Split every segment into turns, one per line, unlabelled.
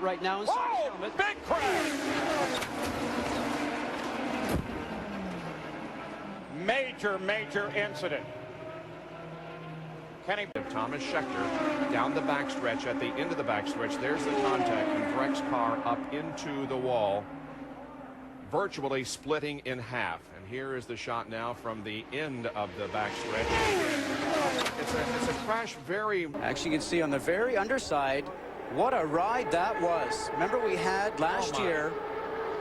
Right now,
whoa, big crash! Major incident. Kenny
Thomas Schechter down the backstretch. At the end of the backstretch, there's the contact, and Breck's car up into the wall, virtually splitting in half. And here is the shot now from the end of the backstretch. It's a crash very...
Actually, you can see on the very underside, what a ride that was. Remember we had last year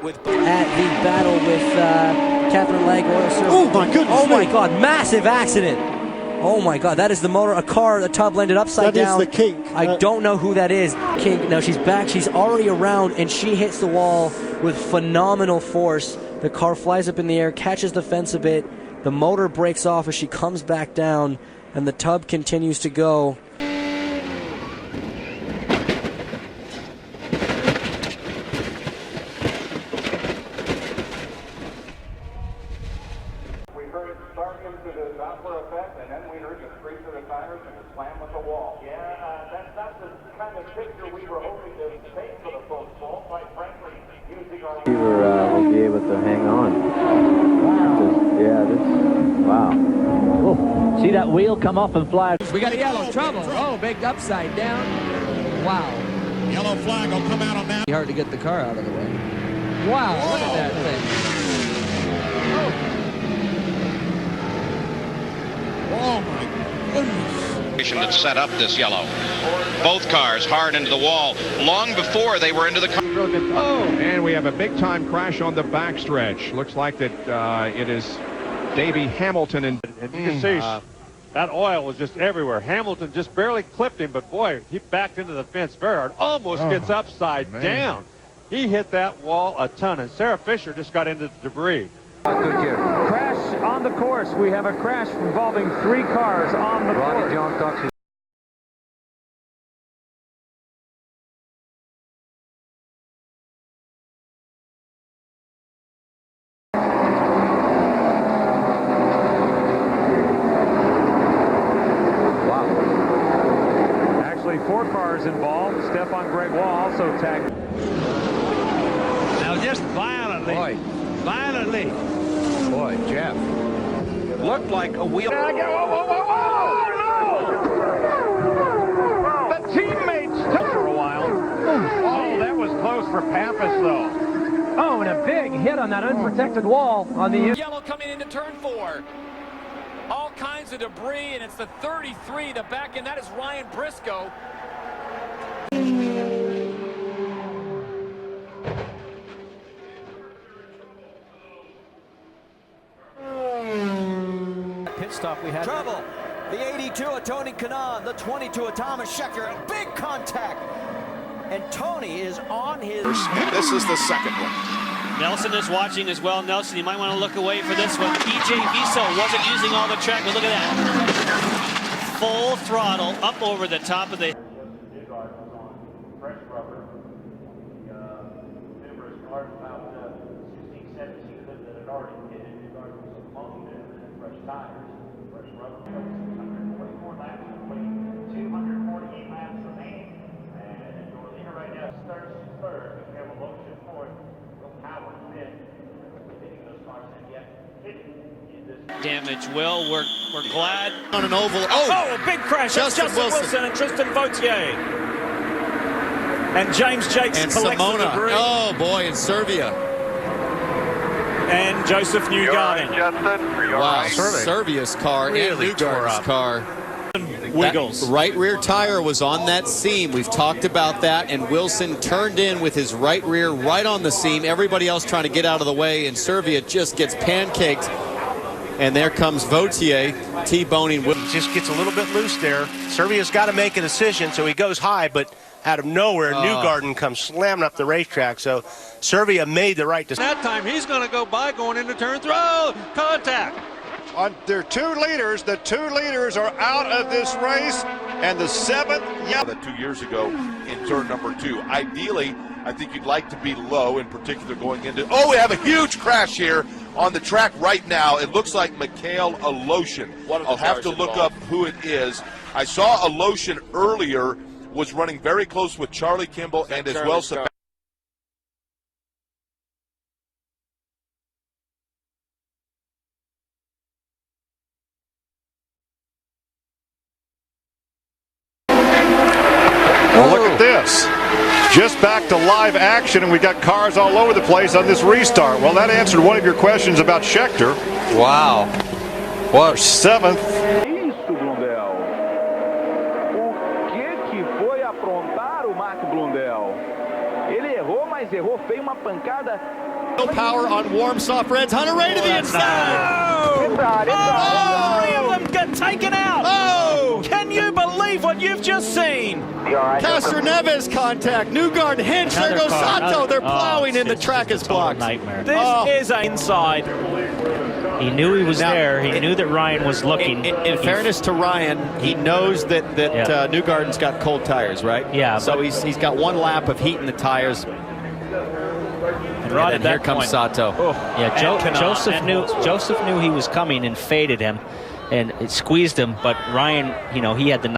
with...
At the battle with Catherine Legg Oil Service.
Oh my goodness!
Oh my God! Massive accident! Oh my God! That is the motor. A car, the tub landed upside down.
That is the kink.
I don't know who that is. Kink. Now she's back. She's already around, and she hits the wall with phenomenal force. The car flies up in the air, catches the fence a bit. The motor breaks off as she comes back down, and the tub continues to go.
Effect, and then we heard the screech of the tires and the slam with the wall. Yeah, that's not the kind of picture we were hoping to take for the football. Quite frankly, using our...
Will be able to hang on. Wow.
Oh, see that wheel come off and fly.
We got a yellow, trouble. Oh, big upside down. Wow.
Yellow flag will come out on that.
Hard to get the car out of the way. Wow, look at that thing.
Oh my goodness.
That set up this yellow. Both cars hard into the wall long before they were into the car.
Oh, and we have a big time crash on the backstretch. Looks like that it is Davey Hamilton. And
you can see that oil was just everywhere. Hamilton just barely clipped him, but boy, he backed into the fence very hard. Almost gets upside down. He hit that wall a ton, and Sarah Fisher just got into the debris.
Crash on the course. We have a crash involving 3 cars on the course.
John talks.
Wow. Actually, 4 cars involved. Stefan Gregoire also tagged.
Now just violently. Violently.
Boy, Jeff.
looked like a wheel.
Whoa, whoa, whoa, whoa, no! The teammates took for a while. Oh, that was close for Pappas, though.
Oh, and a big hit on that unprotected wall on the...
Yellow coming into turn 4. All kinds of debris, and it's the 33, the back end. That is Ryan Briscoe.
Pit stop we had. Trouble. The 82 of Tony Kanaan, the 22 of Thomas Schechter. A big contact. And Tony is on his...
This is the second one.
Nelson is watching as well. Nelson, you might want to look away for this one. EJ Viso wasn't using all the track, but look at that. Full throttle up over the top of the...
Fresh rubber. Numerous cars, about 16, 17 of them that had already hit it. The cars with some monkey there, and fresh tires, fresh rubber. 624 laps complete, 248 laps remaining. And Norlina right now starts third. We have a motion for it. Power spin. Hitting those cars and yet hitting in this
damage. Will, we're glad.
On an oval.
Oh, a big crash. Justin Wilson and Tristan Vautier. And James Jakes
and
collects the debris.
Oh boy, in Serbia.
And Joseph Newgarden.
Wow, Serbia's car
really
and Newgarden's car.
Wiggles.
That right rear tire was on that seam. We've talked about that, and Wilson turned in with his right rear right on the seam. Everybody else trying to get out of the way, and Serbia just gets pancaked. And there comes Vautier T-boning.
Just gets a little bit loose there. Serbia's got to make a decision, so he goes high, but out of nowhere, Newgarden comes slamming up the racetrack. So Serbia made the right decision.
That time he's going to go by going into turn 3. Oh, contact.
On their 2 leaders, the 2 leaders are out of this race, and the 7th,
that 2 years ago in turn number 2. Ideally, I think you'd like to be low, in particular going into. Oh, we have a huge crash here on the track right now. It looks like Mikhail Aloshin. I'll have to look up who it is. I saw Aloshin earlier was running very close with Charlie Kimball and as well Sebastian.
Well, look at this. Just back to live action, and we got cars all over the place on this restart. Well, that answered one of your questions about Scheckter.
Wow. What?
7th.
Isso, Blundell. O que foi aprontar o Mark Blundell? Ele errou, mas errou feio, uma pancada.
No power on warm soft reds. Hunter Ray to the inside.
Three of them get taken out. Oh! Can you believe what you've just seen?
Castro Neves contact. Newgarden, Hinch, there goes Sato. They're plowing in. The track is blocked.
Nightmare. This is inside.
He knew he was there. He knew that Ryan was looking.
In fairness to Ryan, he knows that Newgarden's got cold tires, right?
Yeah.
So he's got one lap of heat in the tires.
And right at that
here comes
point,
Sato.
Yeah, Joseph knew he was coming and faded him, and it squeezed him. But Ryan, he had the.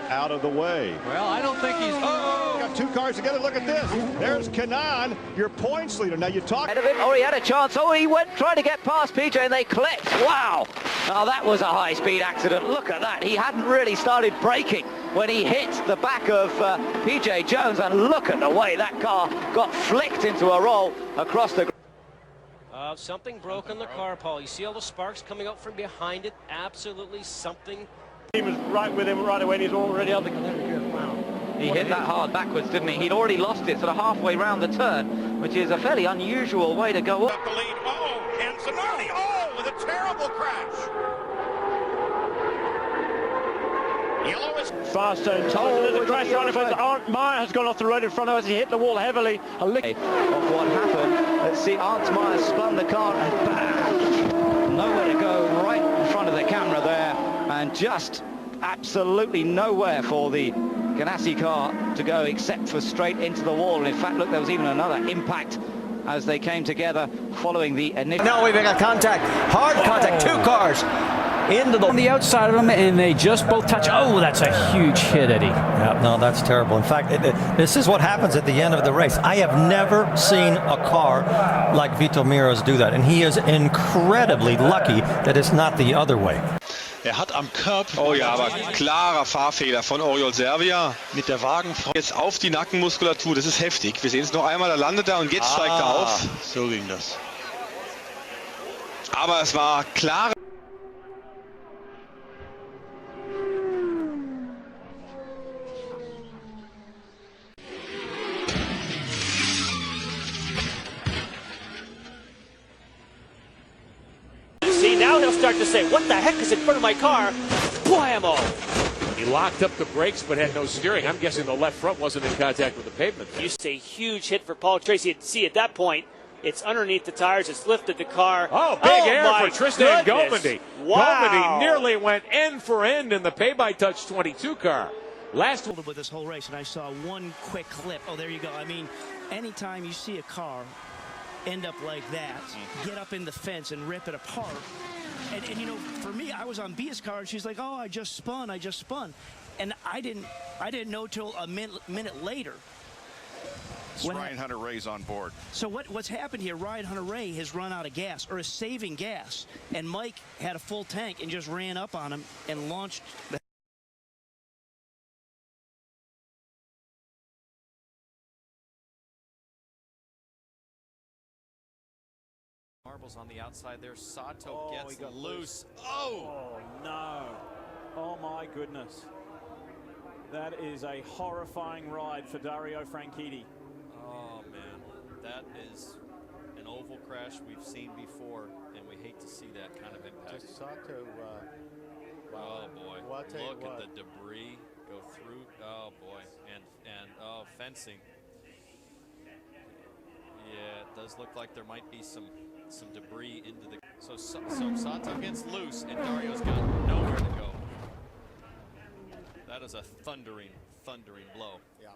Out of the way.
Well, I don't think he's.
Got two cars together. Look at this. There's Kanaan, your points leader. Now you talk.
Oh, he had a chance. Oh, he went trying to get past PJ and they clipped. Wow. Oh, that was a high-speed accident. Look at that. He hadn't really started braking when he hit the back of PJ Jones, and look at the way that car got flicked into a roll across the.
Something broke on the car, Paul. You see all the sparks coming out from behind it. Absolutely something.
He was right with him right away, and he's already on the competitor. Wow.
He hit that hard backwards, didn't he? He'd already lost it sort of halfway round the turn, which is a fairly unusual way to go up.
The lead. And Zanardi, with a terrible crash. Yellow is
fast and there's a crash on him. Arndt Meyer has gone off the road in front of us. He hit the wall heavily. A lick
of what happened. Let's see, Arndt Meyer spun the car and bang! Nowhere to go, right in front of the camera there, and just absolutely nowhere for the Ganassi car to go except for straight into the wall. And in fact, look, there was even another impact as they came together following the initial.
Now we've got contact, hard contact, two cars into
on the outside of them, and they just both touch. Oh, that's a huge hit, Eddie.
Yeah, no, that's terrible. In fact, this is what happens at the end of the race. I have never seen a car like Vitor Meira's do that, and he is incredibly lucky that it's not the other way.
Hat am Curb. Oh ja, aber klarer Fahrfehler von Oriol Servia mit der Wagenfront jetzt auf die Nackenmuskulatur. Das ist heftig. Wir sehen es noch einmal, da landet er und jetzt steigt er auf. So ging das. Aber es war klare.
See, now he'll start to say, what the heck is in front of my car? Blammo!
He locked up the brakes but had no steering. I'm guessing the left front wasn't in contact with the pavement.
You say huge hit for Paul Tracy. See, at that point, it's underneath the tires. It's lifted the car.
Oh, big air for Tristan Gomendy.
Wow.
Gomendy nearly went end for end in the pay-by-touch 22 car. Last one
with this whole race, and I saw one quick clip. Oh, there you go. I mean, anytime you see a car end up like that, get up in the fence and rip it apart. And you know, for me, I was on Bia's car, and she's like, "Oh, I just spun," and I didn't know till a minute later.
Ryan Hunter-Reay's on board.
So what's happened here? Ryan Hunter-Reay has run out of gas, or is saving gas, and Mike had a full tank and just ran up on him and launched the.
Marbles on the outside there. Sato gets loose.
Oh, no. Oh, my goodness. That is a horrifying ride for Dario Franchitti.
Oh, man. That is an oval crash we've seen before, and we hate to see that kind of impact.
Sato,
oh, boy. Look at the debris go through. Oh, boy. And fencing. Yeah, it does look like there might be some debris into the. So Sato gets loose, and Dario's got nowhere to go. That is a thundering blow.
Yeah.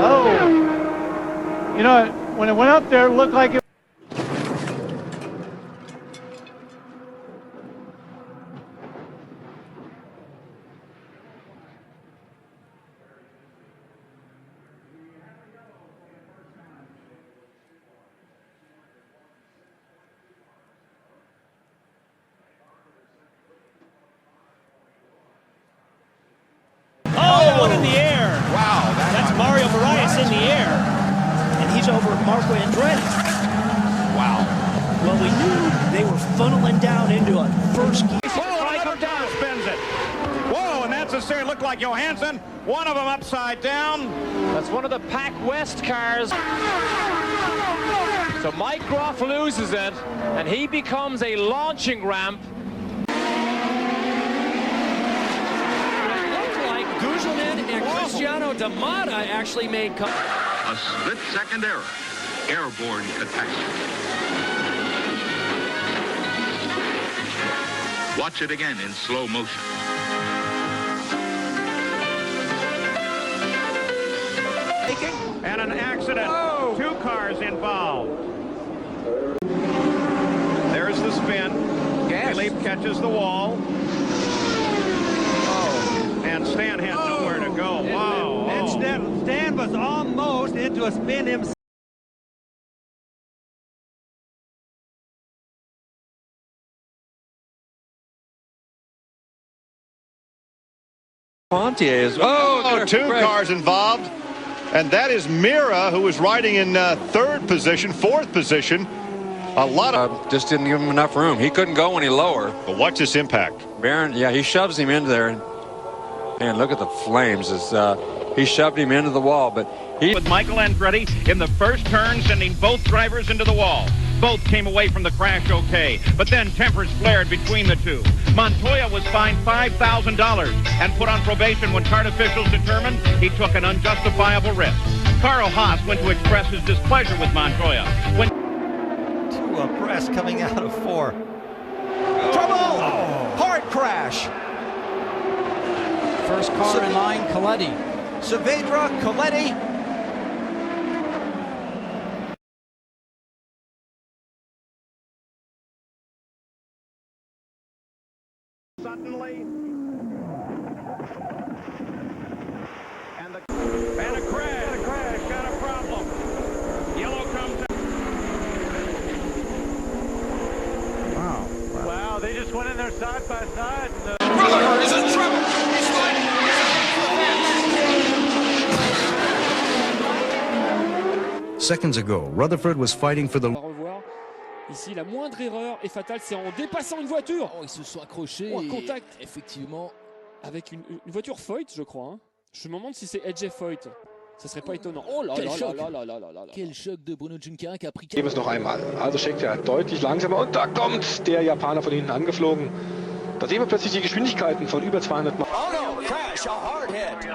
Oh!
You know, when it went up there, it looked like it.
One in the air. Wow. That's Mario Marias in the air. And he's over Marco Andretti. Wow. Well, we knew they were funneling down into a first gear.
Whoa, another down spins it. Whoa, and that's a serious look like Johansson. One of them upside down.
That's one of the Pac West cars. So Mike Groff loses it, and he becomes a launching ramp.
And Cristiano D'Amata actually made
a split-second error. Airborne catastrophe. Watch it again in slow motion.
And an accident. Oh. 2 cars involved. There's the spin. Philippe catches the wall. And Stan had nowhere to go. Wow.
And Stan was almost into a spin himself.
Two cars involved. And that is Mira, who was riding in 3rd position, 4th position. A lot of
just didn't give him enough room. He couldn't go any lower.
But watch this impact.
Barron, yeah, he shoves him into there. Man, look at the flames. He shoved him into the wall, but he...
With Michael Andretti in the first turn, sending both drivers into the wall. Both came away from the crash okay, but then tempers flared between the two. Montoya was fined $5,000 and put on probation when kart officials determined he took an unjustifiable risk. Carl Haas went to express his displeasure with Montoya. When
to a press coming out of 4.
Trouble! Oh. Hard crash.
First car in line, Coletti.
Saavedra, Coletti.
Suddenly. And a crash. Got a problem. Yellow comes out. Wow. Wow, they just went in there side by side.
Brother is in trouble. He's sliding.
Seconds ago, Rutherford was fighting for the...
Ici, la moindre erreur est fatale, c'est en dépassant une voiture.
Oh, ils se sont accrochés.
Oh, un contact.
Effectivement.
Avec une voiture Foyt, je crois. Hein. Je me demande si c'est Edge Foyt. Ça serait pas étonnant. Oh là
Quel
là
choc.
là là là là là.
Quel choc de Bruno Juncker qui a pris...
Geben es noch einmal. Also schickt er deutlich langsamer und da kommt der Japaner von hinten angeflogen. Da sehen wir plötzlich die Geschwindigkeiten von über 200 Mal.
Oh no, crash, a hard hit.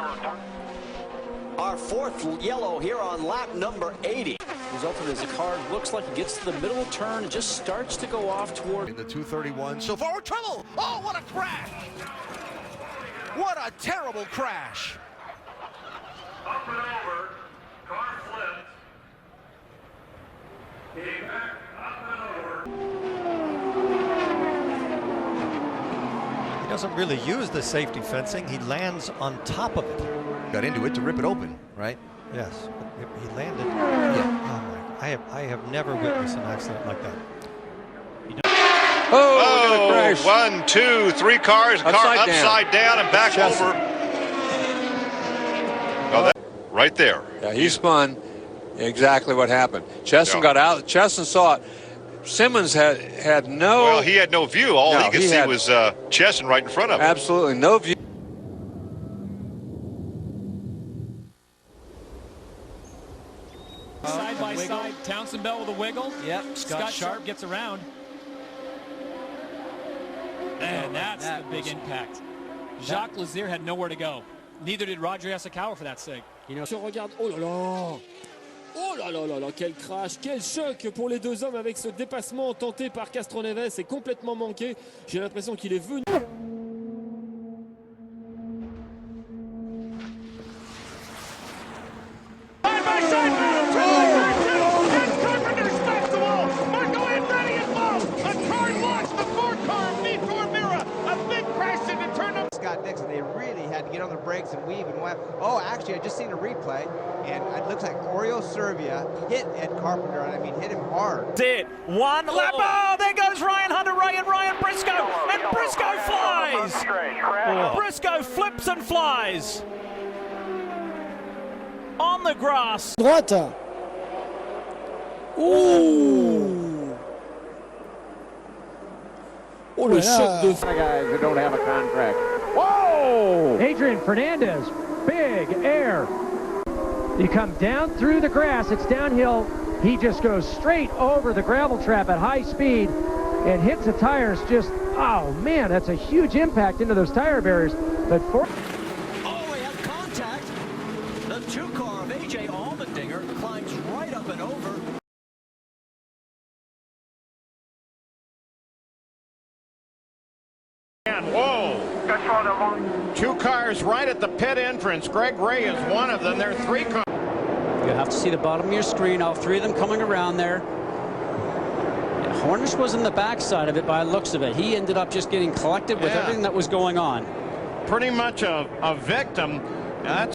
Our 4th yellow here on lap number 80.
Resulted as the car looks like it gets to the middle of the turn and just starts to go off toward...
In the 231, so forward trouble! Oh, what a crash! What a terrible crash!
Up and over, car flipped. Came back, up and over.
He doesn't really use the safety fencing. He lands on top of it.
Got into it to rip it open, right?
Yes, he landed. Yeah. Oh my! I have never witnessed an accident like that.
Oh, crash. 1, 2, 3 cars. Car upside down and back over. Oh, that, right there.
Yeah, he spun. Exactly what happened. Chesson got out. Chesson saw it. Simmons had no...
Well, he had no view. All he could see was Chesson right in front of him.
Absolutely no view.
Side by side, Townsend Bell with a wiggle.
Yep,
Scott Sharp gets around. And that's the big impact. Jacques Lazier had nowhere to go. Neither did Roger Asakawa for that sake.
You know, si on regarde, oh là là! Oh là là là là, quel crash, quel choc pour les deux hommes avec ce dépassement tenté par Castroneves et complètement manqué. J'ai l'impression qu'il est venu.
Side by side,
left next, and they really had to get on the brakes and weave and web. Oh, actually, I just seen a replay, and it looks like Oriol Servia hit Ed Carpenter, and I mean hit him hard.
That's it. One lap. Oh, there goes Ryan Hunter-Reay and Ryan Briscoe, and Briscoe flies. Briscoe flips and flies on the grass.
Droite. Ooh.
Oh, le choc de...
Guys that don't have a contract. Whoa!
Adrian Fernandez, big air. You come down through the grass, it's downhill. He just goes straight over the gravel trap at high speed and hits the tires just, oh man, that's a huge impact into those tire barriers. But for...
Oh, we have contact. The 2-car of A.J. Allmendinger climbs right up and over.
Whoa! 2 cars right at the pit entrance. Greg Ray is one of them. There are 3 cars.
You have to see the bottom of your screen. All 3 of them coming around there. Yeah, Hornish was in the backside of it by the looks of it. He ended up just getting collected with everything that was going on.
Pretty much a victim. That's